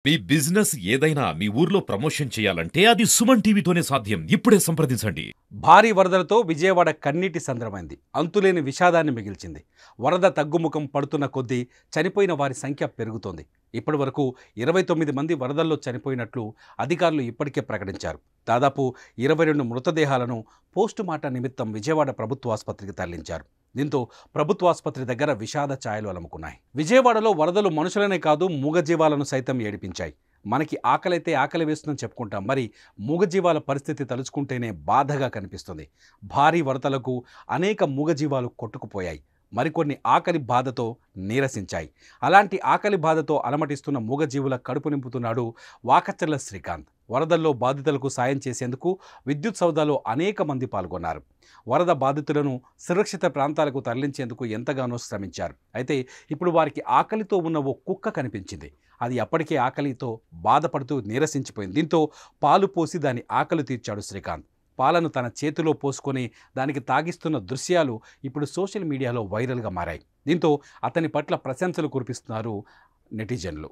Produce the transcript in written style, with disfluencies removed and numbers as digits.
మీ business ఏదైనా మీ ఊర్లో promotion చేయాలంటే అది సుమన్ టీవీతోనే సాధ్యం. ఇప్పుడే సంప్రదించండి. భారీ వరదలతో విజయవాడ కన్నీటి సంద్రమైంది. అంతులేని విషాదాన్ని మిగిల్చింది. వరద తగ్గుముఖం పడుతున్న కొద్దీ చనిపోయిన వారి సంఖ్య పెరుగుతోంది. ఇప్పటి వరకు 29 మంది వరదల్లో చనిపోయినట్లు అధికారులు ఇప్పటికే ప్రకటించారు. దాదాపు 22 మృతదేహాలను పోస్టుమార్టం నిమిత్తం విజయవాడ ప్రభుత్వ ఆసుపత్రికి తరలించారు. దీంతో ప్రభుత్వ ఆసుపత్రి దగ్గర విషాద ఛాయలు అలముకున్నాయి. విజయవాడలో వరదలు మనుషులనే కాదు మూగజీవాలను సైతం ఏడిపించాయి. మనకి ఆకలైతే ఆకలి వేస్తుందని చెప్పుకుంటాం, మరి మూగజీవాల పరిస్థితి తలుచుకుంటేనే బాధగా కనిపిస్తుంది. భారీ వరదలకు అనేక మూగజీవాలు కొట్టుకుపోయాయి. మరికొన్ని ఆకలి బాధతో నీరసించాయి. అలాంటి ఆకలి బాధతో అలమటిస్తున్న మూగజీవుల కడుపు నింపుతున్నాడు వాకచర్ల శ్రీకాంత్. వరదల్లో బాధితులకు సాయం చేసేందుకు విద్యుత్ సౌదాలో అనేక మంది పాల్గొన్నారు. వరద బాధితులను సురక్షిత ప్రాంతాలకు తరలించేందుకు ఎంతగానో శ్రమించారు. అయితే ఇప్పుడు వారికి ఆకలితో ఉన్న ఓ కుక్క కనిపించింది. అది అప్పటికే ఆకలితో బాధపడుతూ నీరసించిపోయింది. దీంతో పాలు పోసి దాని ఆకలి తీర్చాడు శ్రీకాంత్. పాలను తన చేతిలో పోసుకొని దానికి తాగిస్తున్న దృశ్యాలు ఇప్పుడు సోషల్ మీడియాలో వైరల్గా మారాయి. దీంతో అతని పట్ల ప్రశంసలు కురిపిస్తున్నారు నెటిజన్లు.